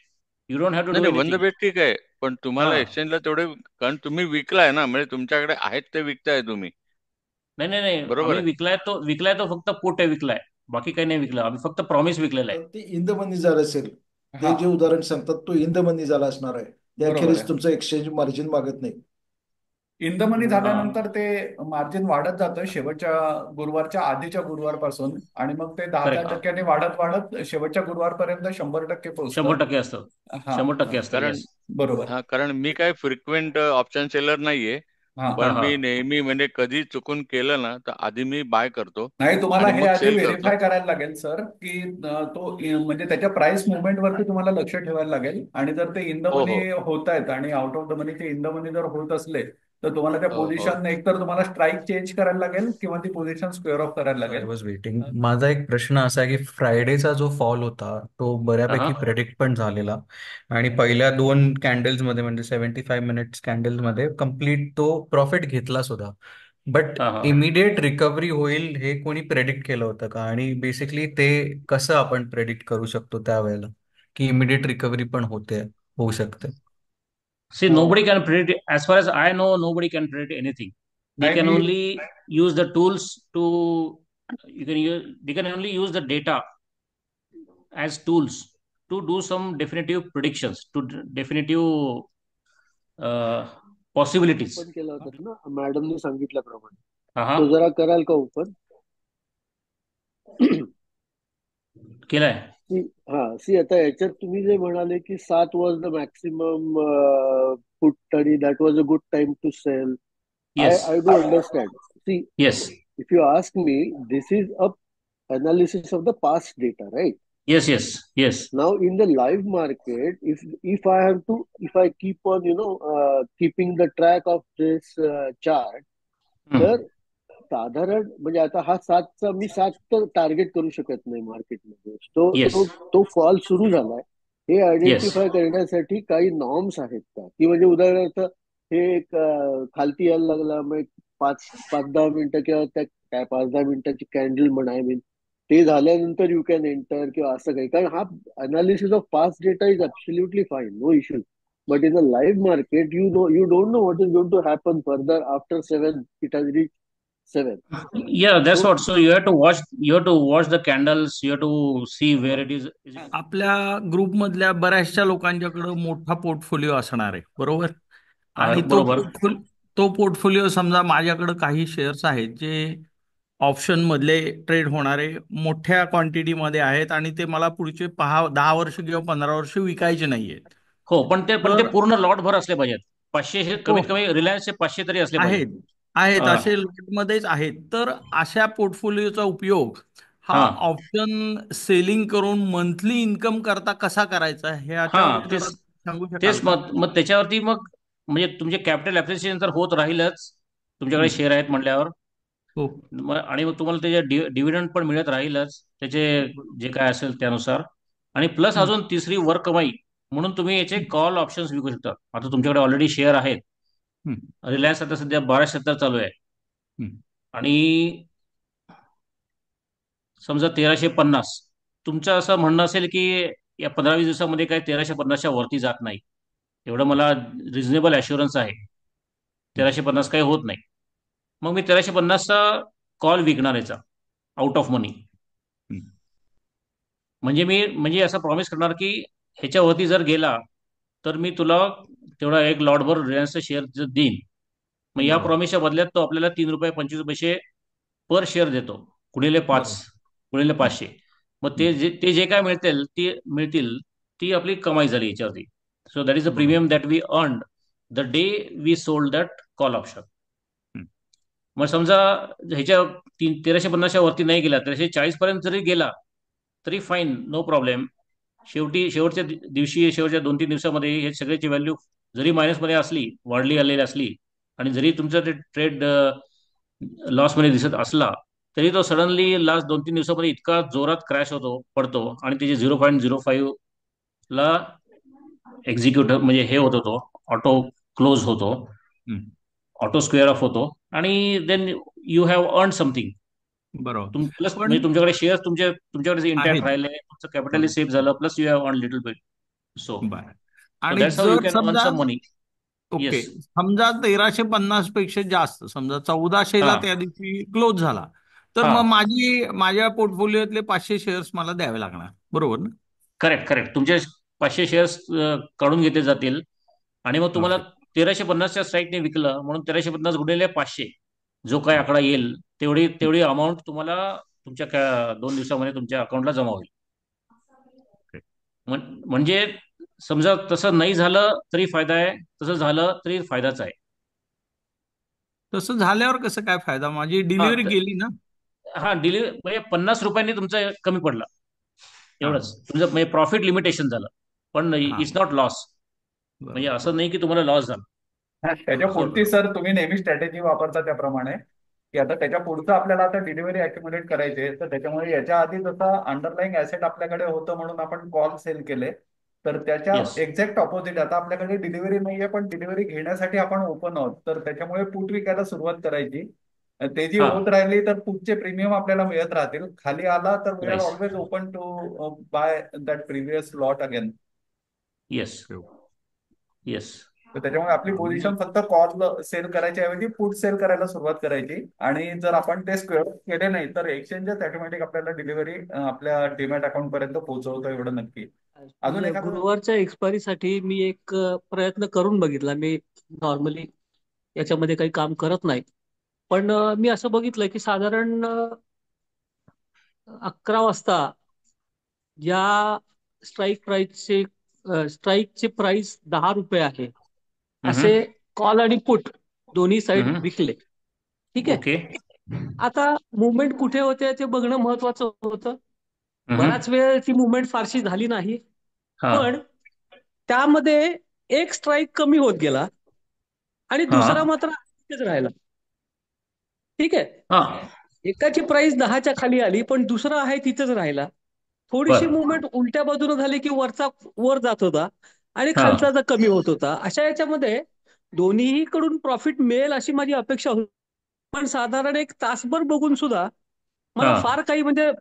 You don't have to नाही डू नाही, वन द एनिथिंग. बेट ठीक आहे, पण हा. तुम्हाला एक्सचेंजला तेवढे, कारण तुम्ही विकलाय ना, म्हणजे तुमच्याकडे आहेत ते विकताय तुम्ही, नाही नाही नाही, बरोबर आम्ही आहे. विकलाय तो फक्त पोट आहे विकलाय. बाकी काही नाही विकलं आम्ही, फक्त प्रॉमिस विकलेला आहे. ते इन द मनी झालं असेल. हा, ते जे उदाहरण सांगतात तो इन द मनी झाला असणार आहे. बरोबर त्याखेरीज आहे. तुमचं एक्सचेंज मार्जिन मागत नाही. इन द मनी हा. झाल्यानंतर ते मार्जिन वाढत जातं शेवटच्या गुरुवारच्या आधीच्या गुरुवारपासून, आणि मग ते 10-10 करेक्ट. टक्क्याने वाढत वाढत शेवटच्या गुरुवारपर्यंत 100% पोहोचतं. 100% असतं. हा 100% हा, असतं, कारण येस. बरोबर. हा, कारण मी काय फ्रिक्वेंट ऑप्शन सेलर नाहीये, हा, हा पण हा. मी नेहमी म्हणजे कधी चुकून केलं ना, तर आधी मी बाय करतो नाही, तुम्हाला आणि हे मग आधी सेल करतो. व्हेरीफाय करायला लागेल सर, की म्हणजे त्याच्या प्राइस मुवमेंट वरती तुम्हाला लक्ष ठेवायला लागेल. आणि जर ते इन द हो मनी हो होत आहेत आणि आउट ऑफ द मनी ते इन द मनी जर होत असले, तर तुम्हाला त्या हो हो. पोझिशन एकतर तुम्हाला स्ट्राईक चेंज करायला लागेल किंवा ती पोझिशन स्क्वेअर ऑफ करायला आय लागेल. Was waiting. माझा एक प्रश्न असा आहे की फ्रायडेचा जो फॉल होता तो हा हा. बऱ्यापैकी प्रेडिक्ट पण झालेला, आणि पहिल्या 2 कॅन्डल्समध्ये म्हणजे 75 मिनिट्स कॅन्डल्समध्ये कम्प्लीट तो प्रॉफिट घेतला सुद्धा. बट हा हा. इमिडिएट रिकव्हरी होईल हे कोणी प्रेडिक्ट केलं होतं का? आणि बेसिकली ते कसं आपण प्रेडिक्ट करू शकतो त्यावेळेला की इमिडिएट रिकव्हरी पण होऊ शकते? See, nobody can predict. As far as I know, nobody can predict anything. They नाही can me only use the tools to. You can use. They can only use the data as tools to do some definitive predictions, to definitive uh, possibilities. Open केला होता ना मॅडमने सांगितल्याप्रमाणे, हाँ तो जरा कराल का ओपन? केला है. सी आता याच्यात तुम्ही जे म्हणाले की 7 वॉज द मॅक्सिमम पुट आणि that was a good time to sell. Yes. I do understand. See, Yes. if you ask me, this is a analysis of the past data, right? Yes. Yes. Yes. Now in the live market, if I keep on keeping the track of this chart, तर साधारण म्हणजे आता हा 7चा मी 7 तर टार्गेट करू शकत नाही मार्केटमध्ये. Yes. तो फॉल सुरू झालाय हे Yes. आयडेंटिफाय करण्यासाठी काही नॉर्म्स आहेत का, की म्हणजे उदाहरणार्थ हे एक खालती यायला लागला मग 5-10 मिनिटं किंवा त्या काय 5-10 मिनिटाची कॅन्डल म्हणा, आय मीन ते झाल्यानंतर यू कॅन एंटर किंवा असं काही. कारण हा analysis of past data is absolutely fine, no issues. But in the live market you don't know what is going to happen further after 7 it has reach 7. Yeah, that's So what. So you have to watch. You have to watch the candles. You have to see where it is. आपल्या ग्रुपमधल्या बऱ्याचशा लोकांच्याकडे मोठा पोर्टफोलिओ असणार आहे, बरोबर? आणि बरोबर. तो पोर्टफोलिओ समजा माझ्याकडे काही शेअर्स आहेत जे ऑप्शन मधले ट्रेड होणारे मोठ्या क्वांटिटीमध्ये आहेत आणि ते मला पुढचे 10 वर्ष किंवा 15 वर्ष विकायचे नाहीयेत. हो, पण ते तर पूर्ण लॉट भर असले पाहिजेत. 500 हो कमीत कमी रिलायन्सचे 500 तरी असले आहेत पाहिजेत. आहेत हा. असे लॉटमध्येच आहेत. तर अशा पोर्टफोलिओचा उपयोग हा हा. ऑप्शन सेलिंग करून मंथली इन्कम करता कसा करायचा हा ह्याच्यावर तेच जरा सांगू शकाल तेच का? मग त्याच्यावरती मग म्हणजे तुमचे कॅपिटल ॲप्रिसिएशन तर होत राहीलच. तुमच्याकडे हम्म. शेअर आहेत म्हटल्यावर हो आणि मग तुम्हाला त्याचे डिव्हिडंड पण मिळत राहीलच त्याचे जे काय असेल त्यानुसार. आणि प्लस हम्म. अजून तिसरी वर कमाई म्हणून तुम्ही याचे कॉल ऑप्शन्स विकू शकता. आता तुमच्याकडे ऑलरेडी शेअर आहेत. हम्म. रिलायन्स आता सध्या 1270 चालू आहे हम्म. आणि समजा 1350. तुमचं असं म्हणणं असेल की या 15-20 दिवसामध्ये काही 1350च्या वरती जात नाही, एवढं मला रिझनेबल ॲश्युरन्स आहे. 1350 काही होत नाही. मग मी 1350चा कॉल विकणार याचा आउट ऑफ मनी. हम्म. म्हणजे असं प्रॉमिस करणार की ह्याच्यावरती जर गेला तर मी तुला तेवढा एक लॉटभर रिलायन्सचा शेअर देईन. मग या बरोबर प्रॉमिसच्या बदल्यात तो आपल्याला ₹3.25 पर शेअर देतो. गुणिले 5, बरोबर गुणिले 500. मग हम्म. ते जे काय मिळतील ती आपली कमाई झाली याच्यावरती. सो दॅट इज द बरोबर premium that we earn the day we sold that call option. Hmm. मग समजा ह्याच्या 1350च्या वरती नाही गेला, 1340 पर्यंत जरी गेला तरी फाईन, नो प्रॉब्लेम. शेवटच्या दिवशी, शेवटच्या 2-3 दिवसामध्ये हे सगळ्याची व्हॅल्यू जरी मायनसमध्ये असली, वाढली आलेली असली आणि जरी तुमचा ते ट्रेड लॉसमध्ये दिसत असला तरी तो सडनली लास्ट 2-3 दिवसामध्ये इतका जोरात क्रॅश पडतो आणि त्याचे 0.05 ला एक्झिक्यूट म्हणजे हे होतो, तो ऑटो क्लोज होतो, हम्म. ऑटो स्क्वेअर ऑफ होतो आणि then you have earn something. बरोबर प्लस पण म्हणजे तुमच्याकडे शेअर्स तुमच्याकडे इंटॅक्ट आहेत राहिले, तुमचं कॅपिटल बरोबर सेव्ह झालं, plus you have earn little bit. So बरं. सो आणि दॅट्स हाऊ यू जर कॅन अर्न समजा सम मनी. Okay yes. समजा 1350 पेक्षा जास्त समजा 1400ला हा. त्या दिवशी क्लोज झाला तर हा. मग माझ्या पोर्टफोलिओतले 500 शेअर्स मला द्यावे लागणार, बरोबर ना? करेक्ट. तुमचे 500 शेअर्स काढून घेतले जातील आणि मग तुम्हाला ओके 1350च्या स्ट्राईकने विकलं म्हणून 1350 गुणिले 500 जो काय हम्म. आकडा येईल तेवढी अमाऊंट तुम्हाला तुमच्या 2 दिवसामध्ये तुमच्या अकाउंटला जमा होईल. ओके. म्हणजे समजा तसं नाही झालं तरी फायदा आहे, तसं झालं तरी फायदाच आहे. तसं झाल्यावर कसं काय फायदा? माझी हा डिलिव्हरी गेली ना. हा डिलिव्हरी म्हणजे ₹50 तुमचं कमी पडला हा एवढंच. तुमचं म्हणजे प्रॉफिट लिमिटेशन झालं, पण हा इट्स नॉट लॉस. म्हणजे बरोबर असं बरोबर नाही की तुम्हाला लॉस झाला. त्याच्या सो पुढची सर तुम्ही नेहमी स्ट्रॅटेजी वापरता त्याप्रमाणे की आता त्याच्या पुढचं आपल्याला आता डिलिव्हरी अक्युमुलेट करायची आहे, तर त्याच्यामुळे याच्या आधी जसं अंडरलाईंग ऍसेट आपल्याकडे होतं म्हणून आपण कॉल सेल केले, तर त्याच्या येस. एक्झॅक्ट ऑपोजिट आता आपल्याकडे डिलिव्हरी नाहीये पण डिलिव्हरी घेण्यासाठी आपण ओपन आहोत, तर त्याच्यामुळे पुट विकायला सुरुवात करायची. ते जी हा. होत राहिली तर पुटचे प्रीमियम आपल्याला मिळत राहतील. खाली आला तर we are rise. Always open to buy that previous lot again. Yes. Yes. तर त्याच्यामुळे आपली पोझिशन फक्त कॉल सेल करायच्या ऐवजी पुट सेल करायला सुरुवात करायची. आणि जर आपण ते स्क्वेअर केले नाही तर एक्सचेंजच ऑटोमॅटिक आपल्याला डिलिव्हरी आपल्या डीमॅट अकाउंट पर्यंत पोहोचवतो, एवढं नक्की. अजून म्हणजे एखादं? गुरुवारच्या एक्सपायरीसाठी मी एक प्रयत्न करून बघितला. मी नॉर्मली याच्यामध्ये काही काम करत नाही, पण मी असं बघितलं की साधारण 11 वाजता या स्ट्राईक प्राइसचे स्ट्राईकचे प्राइस 10 रुपये आहे असे हम्म. कॉल आणि पुट दोन्ही साईड हम्म. विकले. ठीक आहे. ओके. आता मुवमेंट कुठे होते ते बघणं महत्वाचं होतं. हम्म. बराच वेळ ती मुवमेंट फारशी झाली नाही, हा. पण त्यामध्ये एक स्ट्राईक कमी होत गेला आणि हा. दुसरा मात्र तिथेच राहिला. ठीक आहे. हा. एकाची प्राइस 10च्या खाली आली पण दुसरा आहे तिथेच राहिला. थोडीशी बर. मुवमेंट उलट्या बाजूने झाली की वरचा वर जात होता आणि हा. खालचा कमी होत होता. अशा याच्यामध्ये दोन्ही कडून प्रॉफिट मिळेल अशी माझी अपेक्षा होती. पण साधारण एक तासभर बघून सुद्धा मला हा. फार काही म्हणजे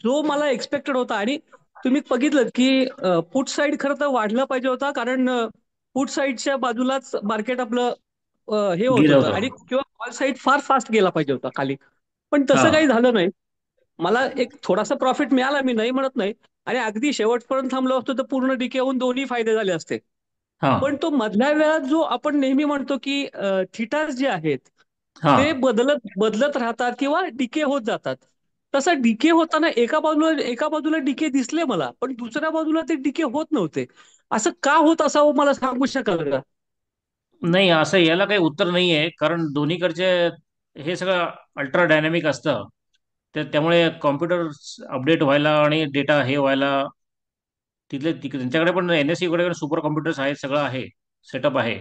जो मला एक्सपेक्टेड होता. आणि तुम्ही बघितलं की पुट साईड खरं तर वाढला पाहिजे होता, कारण पुट साईडच्या बाजूलाच मार्केट आपलं हे होत गेलं होतं, आणि होतं. किंवा कॉल साईड फार फास्ट गेला पाहिजे होता खाली. पण हा. तसं काही झालं नाही. मला एक थोडासा प्रॉफिट मिळाला, मी नाही म्हणत नाही, आणि अगदी शेवटपर्यंत थांबलो असतो तर पूर्ण डिके होऊन दोन्ही फायदे झाले असते. हा. पण तो मधल्या वेळात जो आपण नेहमी म्हणतो की थिटास जे आहेत हा. ते बदलत बदलत राहतात किंवा डिके होत जातात. तसं डिके होताना एका बाजूला डिके दिसले मला, पण दुसऱ्या बाजूला ते डिके होत नव्हते. असं का होत असावं मला सांगू शकाल का? नाही, असं याला काही उत्तर नाही आहे, कारण दोन्हीकडचे हे सगळं अल्ट्रा डायनॅमिक असतं. त्यामुळे कॉम्प्युटर अपडेट व्हायला आणि डेटा हे व्हायला त्यांच्याकडे पण NSE कडे सुपर कॉम्प्युटर्स आहेत, सगळं आहे, सेटअप आहे.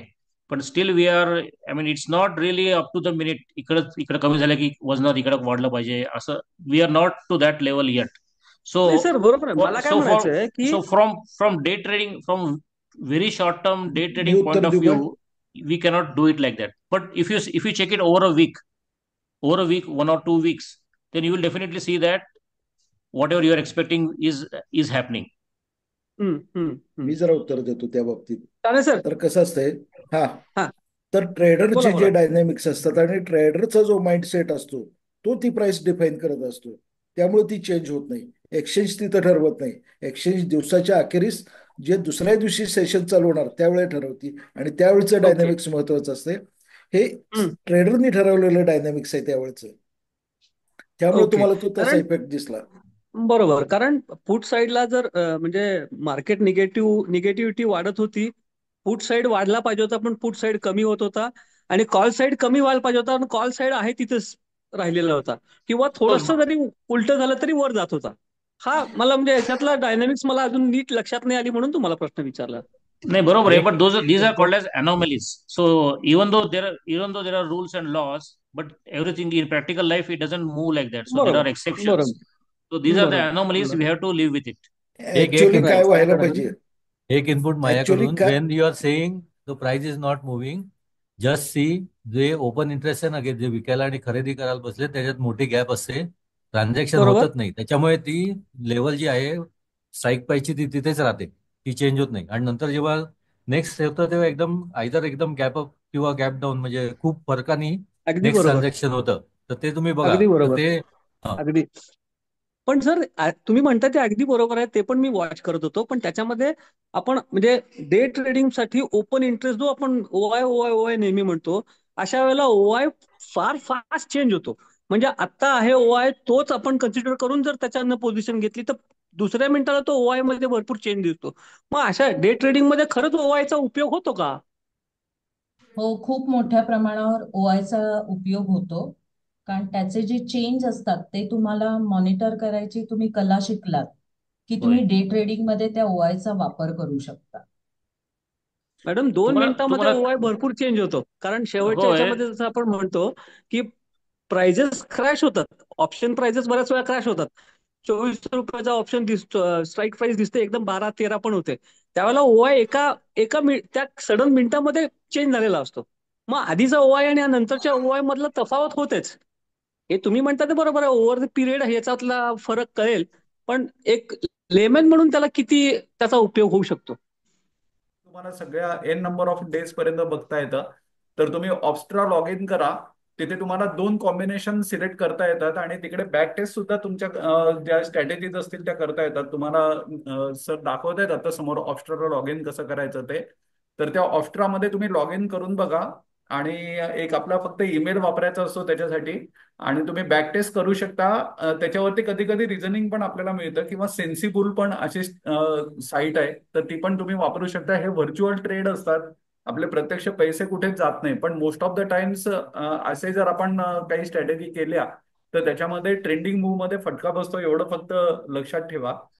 पण still we are, I mean it's not really up to the minute. इकडं कमी झालं की वजनात इकडं वाढलं पाहिजे असं. We are not to that level yet. So नाही सर, बरोबर आहे. मला काय सो फॉर म्हणायचं आहे की so from day trading, from very short term day मी ट्रेडिंग पॉइंट उत्तर ऑफ देऊ व्यू, का? we cannot do it like that. But if you check it over a week, 1 or 2 weeks, then you will definitely see that whatever you are expecting is happening. हम्म, हम्म, हम्म. मी जरा उत्तर देतो त्या बाबतीत. चालेल सर. तर कसं असतंय, हा, हा, तर बोला ट्रेडरचे बोला. जे डायनॅमिक्स असतात आणि ट्रेडरचा जो माइंडसेट असतो तो ती प्राइस डिफाईन करत असतो. त्यामुळे ती चेंज होत नाही. एक्सचेंज तिथं ठरवत नाही. एक्सचेंज दिवसाच्या अखेरीस जे दुसऱ्या दिवशी सेशन चालू होणार त्यावेळी ठरवती, आणि त्यावेळेचं ओके. डायनॅमिक्स महत्वाचं असते. हे ट्रेडरनी ठरवलेलं डायनॅमिक्स आहे त्यावेळेचं. त्यामुळे ओके. तुम्हाला तो तसा कारण इफेक्ट दिसला. बरोबर, कारण पुट साईडला जर म्हणजे मार्केट निगेटिव्हिटी वाढत होती, पुट साईड वाढला पाहिजे होता पण पुट साईड कमी होत होता, आणि कॉल साईड कमी व्हायला पाहिजे होता आणि कॉल साईड आहे तिथेच राहिलेला होता, किंवा थोडस हो. जरी उलट झालं तरी वर जात होता. हा मला म्हणजे याच्यातला डायनामिक्स मला अजून नीट लक्षात नाही आली म्हणून तुम्हाला प्रश्न विचारला. नाही, बरोबर आहे, एक but these are called input as anomalies. So even though there are rules and laws, but everything in practical life it doesn't move like that. So there are बरोबर, exceptions. बरोबर, So these are the बरोबर, anomalies. We बरोबर. have to live with it. एक ऍक्च्युअली काय इनपुट राईट, व्हायला बरोबर. पाहिजे, एक इनपुट ऍक्च्युअली माझ्याकडून, काय, when you are saying the price is not moving, just see, जे ओपन इंटरेस्ट आहे ना, की जे विकायला आणि खरेदी करायला बसले त्याच्यात मोठी गॅप असते, ट्रान्झॅक्शन बरोबर. होतच नाही. त्याच्यामुळे ती लेवल जी आहे स्ट्राईक प्राइसची ती तिथेच राहते, ती चेंज होत नाही. आणि नंतर जेव्हा नेक्स्ट होतं तेव्हा एकदम आयदर एकदम गॅप अप किंवा गॅप डाऊन, म्हणजे खूप फरकाने अगदी नेक्स्ट बरोबर, ट्रान्झॅक्शन होतं. तर ते तुम्ही बघा, अगदी तर बरोबर, ते हा. अगदी. पण सर, तुम्ही म्हणता ते अगदी बरोबर आहे, ते पण मी वॉच करत होतो. पण त्याच्यामध्ये आपण म्हणजे डे ट्रेडिंग साठी ओपन इंटरेस्ट जो आपण ओआय ओआय ओआय नेहमी म्हणतो, अशा वेळेला ओआय फार फास्ट चेंज होतो. म्हणजे आता आहे ओआय तोच आपण कन्सिडर करून जर त्याच्यानं पोझिशन घेतली तर दुसऱ्या मिनिटाला तो ओआय मध्ये भरपूर चेंज दिसतो. मग अशा डे ट्रेडिंग मध्ये खरंच ओआयचा उपयोग होतो का? हो, खूप मोठ्या प्रमाणावर ओआयचा उपयोग होतो. कारण त्याचे जे चेंज असतात ते तुम्हाला मॉनिटर करायची तुम्ही कला शिकलात की होय. तुम्ही डे ट्रेडिंग मध्ये त्या ओआयचा वापर करू शकता. मॅडम, 2 तुम्हाला मिनिटामध्ये तुम्हाला ओआय भरपूर चेंज होतो. कारण शेवटच्या होय. याच्यामध्ये जसं आपण म्हणतो की प्राइजेस क्रॅश होतात, ऑप्शन प्राइजेस बऱ्याच वेळा क्रॅश होतात. 24 रुपयाचा ऑप्शन दिसतो, स्ट्राईक प्राइस दिसते एकदम 12-13 पण होते. त्यावेळेला ओआय एका एका त्या सडन मिनिटामध्ये चेंज झालेला असतो. मग आधीचा ओआय आणि नंतरच्या ओआय मधला तफावत होतेच. हे तुम्ही म्हणता ते बरोबर आहे, ओव्हर द पिरियड ह्याच्यातला फरक कळेल, पण एक लेमन म्हणून त्याला किती त्याचा उपयोग होऊ शकतो? तुम्हाला सगळ्या एन नंबर ऑफ डेज पर्यंत बघता येतं. तर तुम्ही ऑप्स्ट्रा लॉग इन करा. तिथे तुम्हाला 2 कॉम्बिनेशन सिलेक्ट करता येतात आणि तिकडे बॅक टेस्ट सुद्धा तुमच्या ज्या स्ट्रॅटेजीज असतील त्या करता येतात. तुम्हाला सर दाखवता येतात आता समोर ऑप्स्ट्राला लॉग इन कसं करायचं ते. तर त्या ऑप्स्ट्रामध्ये तुम्ही लॉग इन करून बघा आणि एक आपला फक्त ईमेल वापरायचा असतो त्याच्यासाठी आणि तुम्ही बॅक टेस्ट करू शकता. त्याच्यावरती कधी कधी रिझनिंग पण आपल्याला मिळतं किंवा सेन्सिबल पण अशी साईट आहे, तर ती पण तुम्ही वापरू शकता. हे व्हर्च्युअल ट्रेड असतात, आपले प्रत्यक्ष पैसे कुठेच जात नाही. पण मोस्ट ऑफ द टाइम्स असे जर आपण काही स्ट्रॅटेजी केल्या तर त्याच्यामध्ये ट्रेंडिंग मूव्ह मध्ये फटका बसतो, एवढं फक्त लक्षात ठेवा.